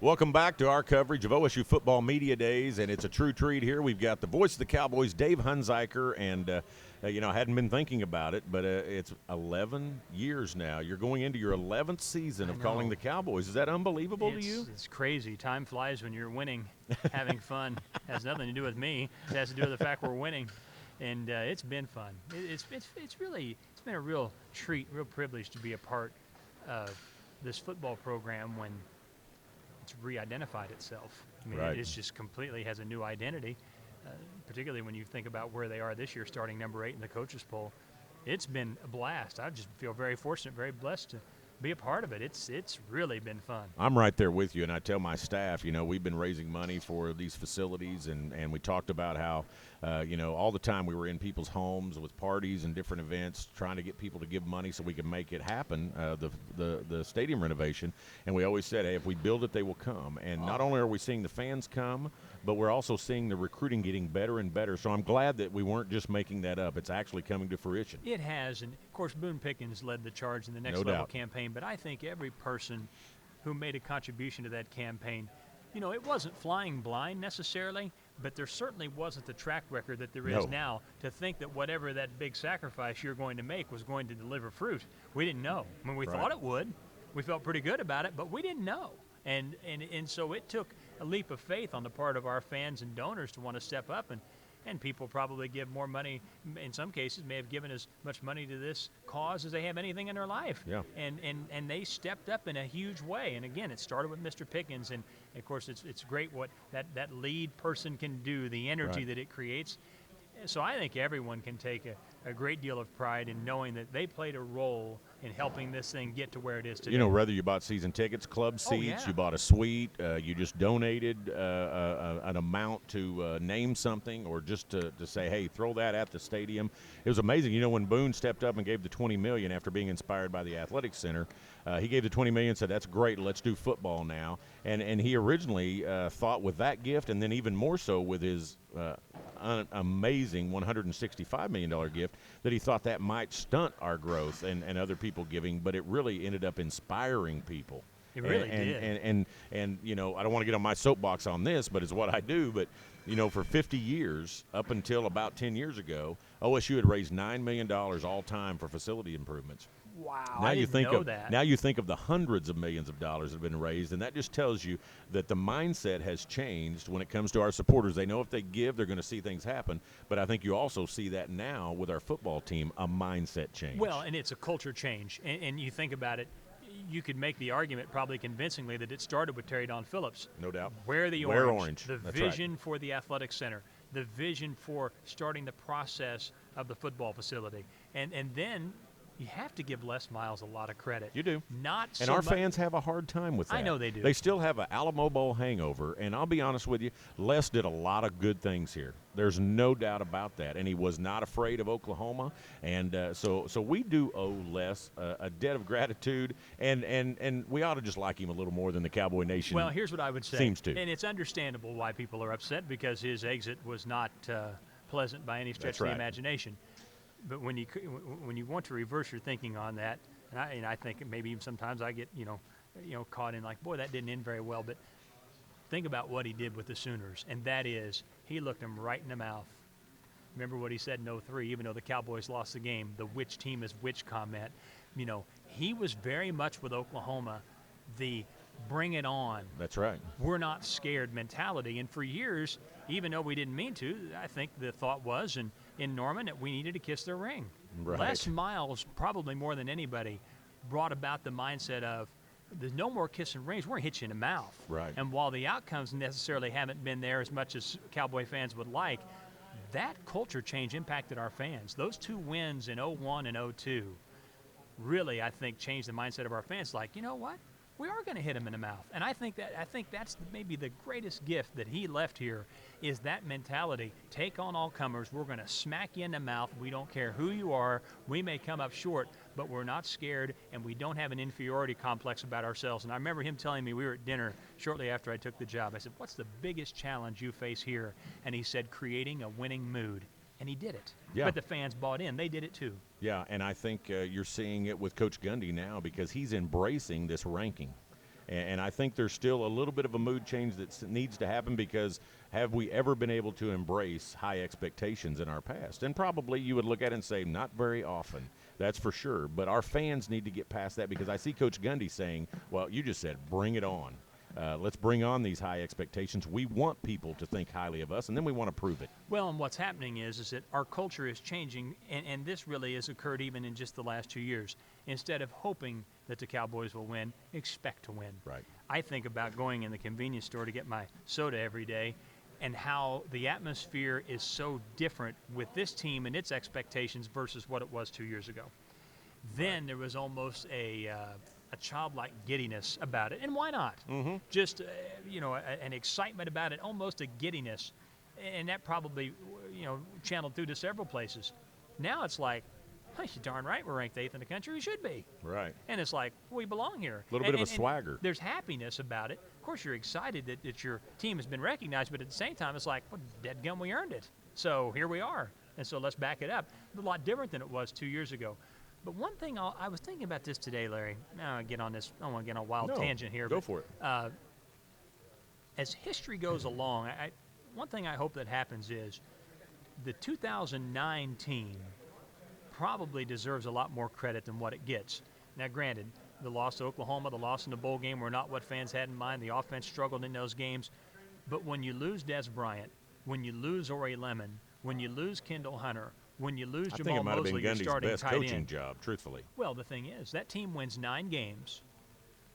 Welcome back to our coverage of OSU Football Media Days, and it's a true treat here. We've got the voice of the Cowboys, Dave Hunziker, and, I hadn't been thinking about it, but it's 11 years now. You're going into your 11th season of calling the Cowboys. Is that unbelievable to you? It's crazy. Time flies when you're winning, having fun. It has nothing to do with me. It has to do with the fact we're winning, and it's been fun. It's been a real treat, real privilege to be a part of this football program when it's re-identified itself. I mean, Right. it's just completely has a new identity, particularly when you think about where they are this year, starting number 8 in the coaches poll. It's been a blast. I just feel very fortunate, very blessed to be a part of it. It's really been fun. I'm right there with you, and I tell my staff, we've been raising money for these facilities, and we talked about how, all the time we were in people's homes with parties and different events trying to get people to give money so we could make it happen, the stadium renovation. And we always said, hey, if we build it, they will come. And not only are we seeing the fans come, but we're also seeing the recruiting getting better and better. So I'm glad that we weren't just making that up. It's actually coming to fruition. It has, and of course Boone Pickens led the charge in the Next No Level doubt. campaign, but I think every person who made a contribution to that campaign, it wasn't flying blind necessarily, but there certainly wasn't the track record that there is now to think that whatever that big sacrifice you're going to make was going to deliver fruit. We didn't know. I mean, we thought it would. We felt pretty good about it, but we didn't know. And so it took a leap of faith on the part of our fans and donors to want to step up, and people probably give more money, in some cases may have given as much money to this cause as they have anything in their life. Yeah. And they stepped up in a huge way. And again, it started with Mr. Pickens, and of course it's great what that lead person can do, the energy that it creates. So I think everyone can take a great deal of pride in knowing that they played a role in helping this thing get to where it is today. Whether you bought season tickets, club seats, you bought a suite, you just donated an amount to name something, or just to say, hey, throw that at the stadium. It was amazing. When Boone stepped up and gave the $20 million after being inspired by the Athletic Center, he gave the $20 million and said, that's great, let's do football now. And he originally thought with that gift, and then even more so with his amazing $165 million gift, that he thought that might stunt our growth and other people giving, but it really ended up inspiring people. It really did. And I don't want to get on my soapbox on this, but it's what I do. But, for 50 years, up until about 10 years ago, OSU had raised $9 million all time for facility improvements. Wow, Now I you didn't think know of that. Now you think of the hundreds of millions of dollars that have been raised, and that just tells you that the mindset has changed when it comes to our supporters. They know if they give, they're going to see things happen. But I think you also see that now with our football team, a mindset change. Well, and it's a culture change. And you think about it, you could make the argument probably convincingly that it started with Terry Don Phillips. No doubt. Wear the Wear orange. orange. The That's vision for the athletic center. The vision for starting the process of the football facility. And then you have to give Les Miles a lot of credit. You do. Not And so our much- fans have a hard time with that. I know they do. They still have an Alamo Bowl hangover, and I'll be honest with you, Les did a lot of good things here. There's no doubt about that, and he was not afraid of Oklahoma, and so we do owe Les a debt of gratitude, and we ought to just like him a little more than the Cowboy Nation. Well, here's what I would say. Seems to. And it's understandable why people are upset, because his exit was not pleasant by any stretch That's of the right. imagination. But when you want to reverse your thinking on that, and I think maybe even sometimes I get caught in like, boy, that didn't end very well. But think about what he did with the Sooners, and that is he looked them right in the mouth. Remember what he said in 03, even though the Cowboys lost the game, the which team is which comment. He was very much with Oklahoma, the bring it on. That's right. We're not scared mentality. And for years, even though we didn't mean to, I think the thought was in Norman that we needed to kiss their ring. Right. Les Miles, probably more than anybody, brought about the mindset of there's no more kissing rings. We're going to hit you in the mouth. Right. And while the outcomes necessarily haven't been there as much as Cowboy fans would like, that culture change impacted our fans. Those two wins in 01 and 02 really, I think, changed the mindset of our fans. Like, you know what? We are going to hit him in the mouth. And I think that's maybe the greatest gift that he left here is that mentality. Take on all comers. We're going to smack you in the mouth. We don't care who you are. We may come up short, but we're not scared, and we don't have an inferiority complex about ourselves. And I remember him telling me, we were at dinner shortly after I took the job. I said, what's the biggest challenge you face here? And he said, creating a winning mood. And he did it. Yeah. But the fans bought in. They did it too. Yeah, and I think you're seeing it with Coach Gundy now because he's embracing this ranking. And I think there's still a little bit of a mood change that needs to happen, because have we ever been able to embrace high expectations in our past? And probably you would look at it and say, not very often. That's for sure. But our fans need to get past that, because I see Coach Gundy saying, well, you just said, bring it on. Let's bring on these high expectations. We want people to think highly of us, and then we want to prove it. Well, and what's happening is that our culture is changing, and this really has occurred even in just the last 2 years. Instead of hoping that the Cowboys will win, expect to win. Right. I think about going in the convenience store to get my soda every day, and how the atmosphere is so different with this team and its expectations versus what it was 2 years ago. Then there was almost a childlike giddiness about it, and why not? Mm-hmm. Just an excitement about it, almost a giddiness, and that probably channeled through to several places. Now it's like, hey, you're darn right, we're ranked 8th in the country. We should be. Right. And it's like, we belong here. A little bit of a swagger. There's happiness about it. Of course, you're excited that your team has been recognized, but at the same time, it's like, well, dadgum, we earned it. So here we are, and so let's back it up. It's a lot different than it was 2 years ago. But one thing I was thinking about this today, Larry. Now I get on this. I don't want to get on a wild tangent here. Go for it. As history goes along, one thing I hope that happens is the 2009 team probably deserves a lot more credit than what it gets. Now, granted, the loss to Oklahoma, the loss in the bowl game were not what fans had in mind. The offense struggled in those games. But when you lose Des Bryant, when you lose Ori Lemon, when you lose Kendall Hunter, when you lose Jamal Mosley, your starting best tight coaching end. job, truthfully. Well, the thing is, that team wins 9 games.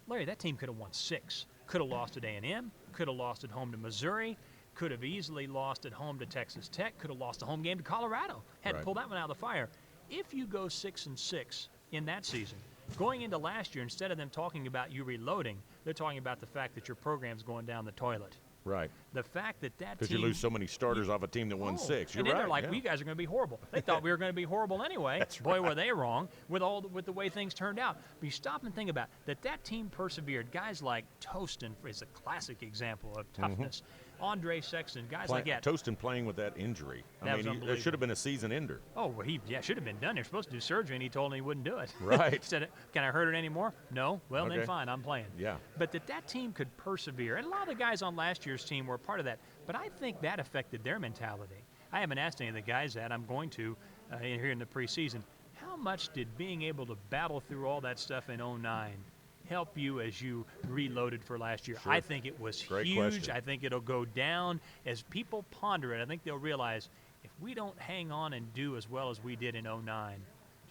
Larry, that team could have won 6. Could have lost at A&M. Could have lost at home to Missouri. Could have easily lost at home to Texas Tech. Could have lost a home game to Colorado. Had to pull that one out of the fire. If you go 6-6 in that season, going into last year, instead of them talking about you reloading, they're talking about the fact that your program's going down the toilet. Right. The fact that team... Because you lose so many starters off a team that won 6. You're and then right. They're like, well, you guys are going to be horrible. They thought we were going to be horrible anyway. That's Boy, right. were they wrong with the way things turned out. But you stop and think about that team persevered. Guys like Tostin is a classic example of toughness. Andre Sexton, guys like that. Tostin playing with that injury. I mean, there should have been a season ender. Oh, well, he should have been done. They're supposed to do surgery, and he told him he wouldn't do it. Right. He said, can I hurt it anymore? No. Well, Okay. then fine, I'm playing. Yeah. But that team could persevere. And a lot of the guys on last year's team were a part of that. But I think that affected their mentality. I haven't asked any of the guys that. I'm going to here in the preseason. How much did being able to battle through all that stuff in 2009 help you as you reloaded for last year? Sure. I think it was Great huge. question. I think it'll go down as people ponder it. I think they'll realize if we don't hang on and do as well as we did in 2009,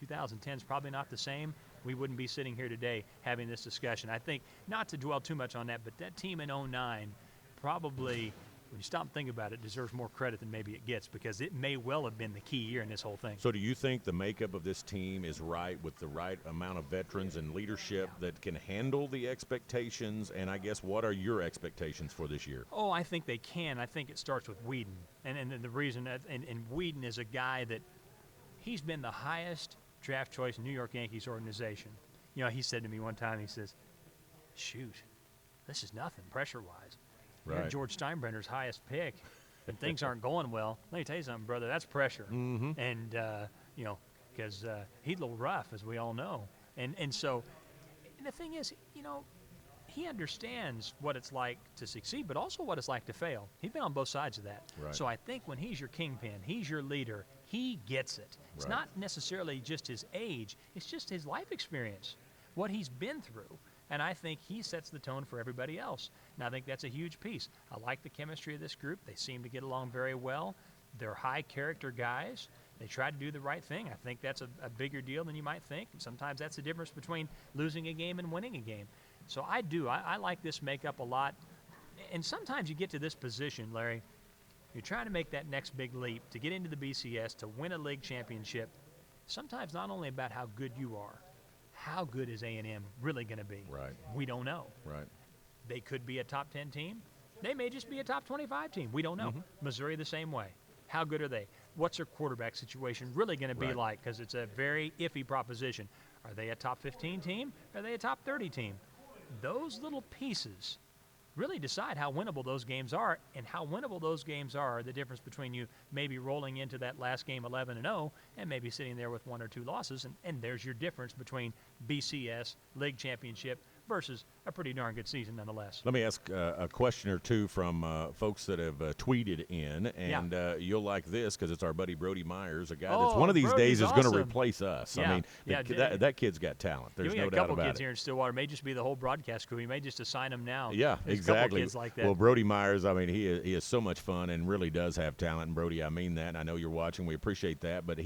2010 is probably not the same. We wouldn't be sitting here today having this discussion. I think, not to dwell too much on that, but that team in 2009 probably, when you stop and think about it, deserves more credit than maybe it gets, because it may well have been the key year in this whole thing. So do you think the makeup of this team is right, with the right amount of veterans and leadership that can handle the expectations? And I guess, what are your expectations for this year? Oh, I think they can. I think it starts with Whedon. And the reason that, and Whedon is a guy that he's been the highest draft choice in New York Yankees organization. You know, he said to me one time, he says, shoot, this is nothing pressure-wise. You're Right. George Steinbrenner's highest pick, and things aren't going well. Let me tell you something, brother, that's pressure. Mm-hmm. And, because he's a little rough, as we all know. And so, and the thing is, he understands what it's like to succeed, but also what it's like to fail. He's been on both sides of that. Right. So I think when he's your kingpin, he's your leader, he gets it. It's Right. not necessarily just his age, it's just his life experience, what he's been through. And I think he sets the tone for everybody else. And I think that's a huge piece. I like the chemistry of this group. They seem to get along very well. They're high character guys. They try to do the right thing. I think that's a bigger deal than you might think. And sometimes that's the difference between losing a game and winning a game. So I do. I like this makeup a lot. And sometimes you get to this position, Larry, you're trying to make that next big leap to get into the BCS, to win a league championship. Sometimes not only about how good you are, how good is A&M really going to be? Right. We don't know. Right. They could be a top 10 team. They may just be a top 25 team. We don't know. Mm-hmm. Missouri the same way. How good are they? What's their quarterback situation really going to be Right. like? Because it's a very iffy proposition. Are they a top 15 team? Are they a top 30 team? Those little pieces really decide how winnable those games are, and how winnable those games are the difference between you maybe rolling into that last game 11-0 and maybe sitting there with 1 or 2 losses, and there's your difference between BCS, league championship, versus a pretty darn good season nonetheless. Let me ask a question or two from folks that have tweeted in, and you'll like this because it's our buddy Brody Myers, a guy that's one of these days is going to replace us. Yeah. I mean, that kid's got talent. There's no doubt about it. We got a couple kids here in Stillwater. It may just be the whole broadcast crew. We may just assign them now. Yeah, There's exactly. A couple kids like that. Well, Brody Myers, I mean, he is so much fun and really does have talent. And Brody, I mean that. I know you're watching. We appreciate that. But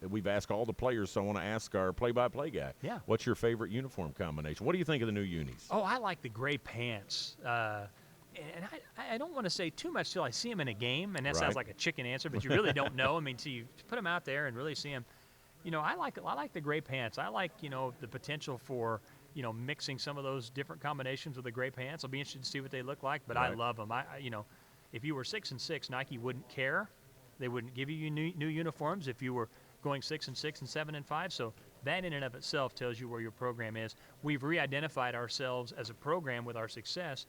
we've asked all the players, so I want to ask our play-by-play guy. Yeah. What's your favorite uniform combination? What do you think of the new unis? Oh, I like the gray pants. And I don't want to say too much till I see them in a game, and that sounds like a chicken answer, but you really don't know. I mean, till you put them out there and really see them. You know, I like the gray pants. I like, you know, the potential for, you know, mixing some of those different combinations with the gray pants. I'll be interested to see what they look like, but I love them. You know, if you were 6-6, Nike wouldn't care. They wouldn't give you new uniforms if you were going 6-6 and 7-5. So that in and of itself tells you where your program is. We've re-identified ourselves as a program with our success.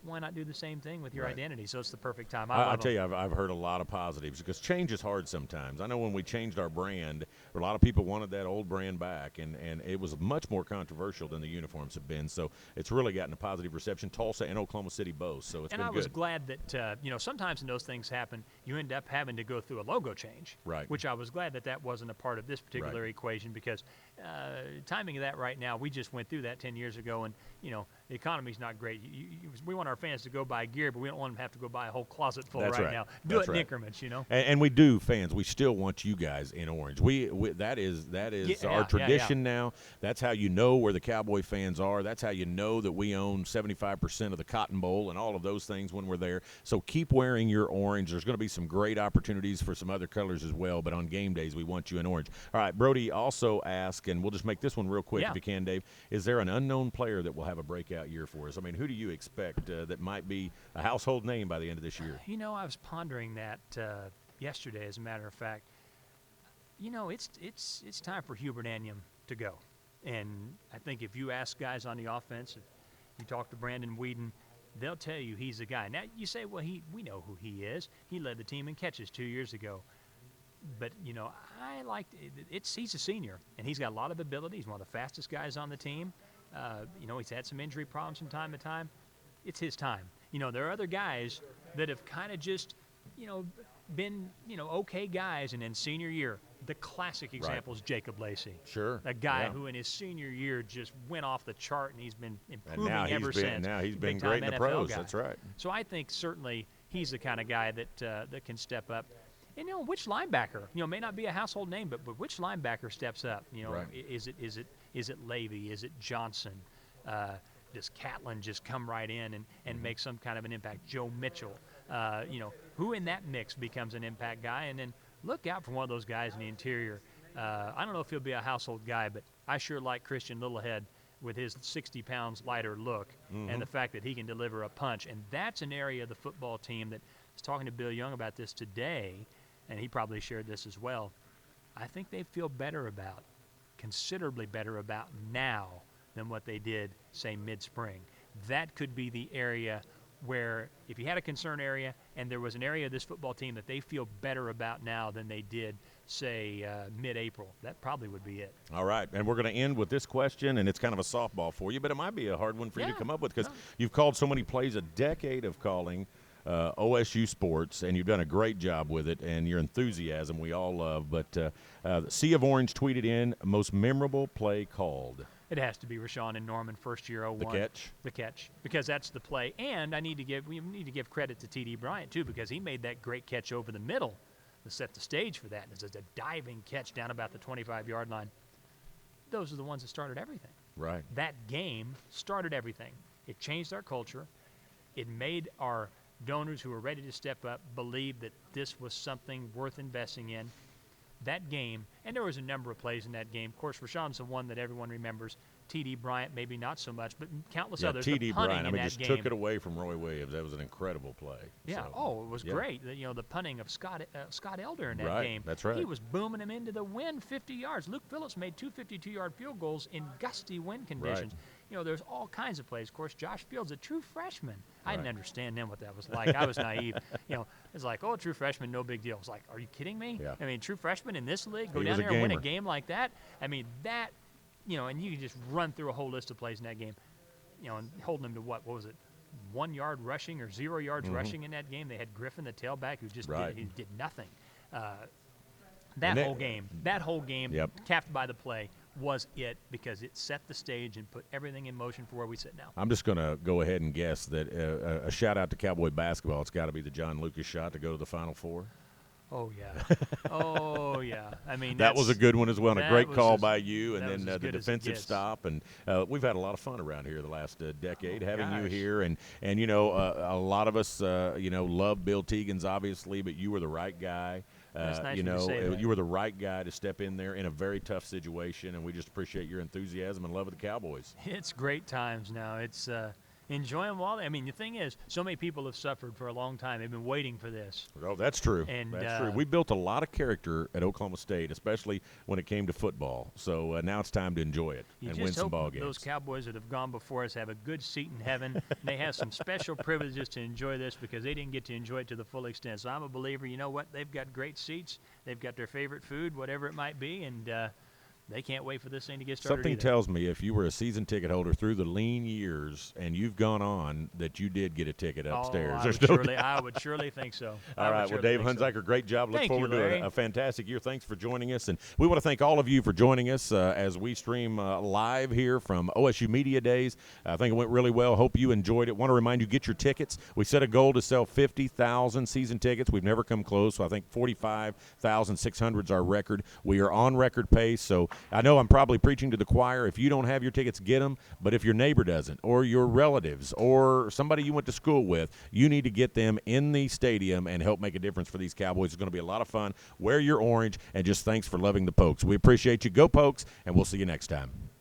Why not do the same thing with your identity? So it's the perfect time. I'll tell you, I've heard a lot of positives because change is hard sometimes. I know when we changed our brand, a lot of people wanted that old brand back, and it was much more controversial than the uniforms have been. So it's really gotten a positive reception. Tulsa and Oklahoma City both, so it's been good. And I was glad that, you know, sometimes when those things happen, you end up having to go through a logo change, which I was glad that wasn't a part of this particular equation because timing of that right now, we just went through that 10 years ago, and, you know, the economy's not great. We want our fans to go buy gear, but we don't want them to have to go buy a whole closet full now. Do it in increments, you know. And we do, fans. We still want you guys in orange. That is our tradition now. That's how you know where the Cowboy fans are. That's how you know that we own 75% of the Cotton Bowl and all of those things when we're there. So keep wearing your orange. There's going to be some great opportunities for some other colors as well, but on game days we want you in orange. All right, Brody also asked, and we'll just make this one real quick if you can, Dave. Is there an unknown player that will have a breakout year for us? I mean, who do you expect that might be a household name by the end of this year? You know, I was pondering that yesterday, as a matter of fact. You know, it's time for Hubert Anyum to go. And I think if you ask guys on the offense, if you talk to Brandon Whedon, they'll tell you he's the guy. Now, you say, well, we know who he is. He led the team in catches 2 years ago. But, you know, I liked it. He's a senior, and he's got a lot of ability. He's one of the fastest guys on the team. You know, he's had some injury problems from time to time. It's his time. You know, there are other guys that have kind of just, you know, been, you know, okay guys, and in senior year, the classic example is Jacob Lacey. Sure. A guy who in his senior year just went off the chart, and he's been improving ever since. Now he's been great in the pros. That's right. So I think certainly he's the kind of guy that can step up. And, you know, which linebacker, you know, may not be a household name, but which linebacker steps up? You know, is it Levy? Is it Johnson? Does Catlin just come right in and make some kind of an impact? Joe Mitchell, you know, who in that mix becomes an impact guy? And then look out for one of those guys in the interior. I don't know if he'll be a household guy, but I sure like Christian Littlehead with his 60 pounds lighter look and the fact that he can deliver a punch. And that's an area of the football team that I was talking to Bill Young about this today, and he probably shared this as well. I think they feel considerably better about now than what they did, say, mid-spring. That could be the area where if you had a concern area and there was an area of this football team that they feel better about now than they did, say, mid-April, that probably would be it. All right, and we're going to end with this question, and it's kind of a softball for you, but it might be a hard one for you to come up with because you've called so many plays, a decade of calling OSU sports, and you've done a great job with it, and your enthusiasm we all love. But Sea of Orange tweeted in, most memorable play called. It has to be Rashawn and Norman, first year 01. The catch, because that's the play. And we need to give credit to T.D. Bryant, too, because he made that great catch over the middle to set the stage for that. And it's a diving catch down about the 25-yard line. Those are the ones that started everything. Right. That game started everything. It changed our culture. It made our donors who were ready to step up believe that this was something worth investing in. That game, and there was a number of plays in that game. Of course, Rashawn's the one that everyone remembers. T.D. Bryant, maybe not so much, but countless others. T.D. Bryant, just took it away from Roy Williams. That was an incredible play. Yeah. So, it was great. You know, the punting of Scott Elder in that game. That's right. He was booming him into the wind 50 yards. Luke Phillips made 2 52-yard field goals in gusty wind conditions. Right. You know, there's all kinds of plays. Of course, Josh Fields, a true freshman. I didn't understand then what that was like. I was naive. You know, it's like, oh, true freshman, no big deal. It's like, are you kidding me? Yeah. I mean, true freshman in this league, go down there and win a game like that? I mean, that, you know, and you can just run through a whole list of plays in that game. holding them to what was it, 1 yard rushing or 0 yards rushing in that game. They had Griffin, the tailback, who just did nothing. That whole game, capped by the play, was it, because it set the stage and put everything in motion for where we sit now. I'm just going to go ahead and guess that a shout-out to Cowboy basketball. It's got to be the John Lucas shot to go to the Final Four. Oh, yeah. Oh, yeah. I mean, that was a good one as well, and a great call by you, and then the defensive stop. And we've had a lot of fun around here the last decade having you here. And a lot of us, love Bill Teagan's, obviously, but you were the right guy. That's nice to say that. You were the right guy to step in there in a very tough situation, and we just appreciate your enthusiasm and love of the Cowboys. It's great times now. It's enjoy them while. I mean, the thing is, so many people have suffered for a long time. They've been waiting for this. Oh, that's true. And that's true. We built a lot of character at Oklahoma State, especially when it came to football. So now it's time to enjoy it and win some ball games. Those Cowboys that have gone before us have a good seat in heaven. They have some special privileges to enjoy this because they didn't get to enjoy it to the full extent. So I'm a believer. You know what? They've got great seats. They've got their favorite food, whatever it might be, and they can't wait for this thing to get started. Something tells me if you were a season ticket holder through the lean years and you've gone on, that you did get a ticket upstairs. I would surely think so. All right. Well, Dave Hunziker, great job. Look forward to a fantastic year. Thanks for joining us. And we want to thank all of you for joining us as we stream live here from OSU Media Days. I think it went really well. Hope you enjoyed it. Want to remind you, get your tickets. We set a goal to sell 50,000 season tickets. We've never come close, so I think 45,600 is our record. We are on record pace, so I know I'm probably preaching to the choir. If you don't have your tickets, get them. But if your neighbor doesn't, or your relatives, or somebody you went to school with, you need to get them in the stadium and help make a difference for these Cowboys. It's going to be a lot of fun. Wear your orange, and just thanks for loving the Pokes. We appreciate you. Go Pokes, and we'll see you next time.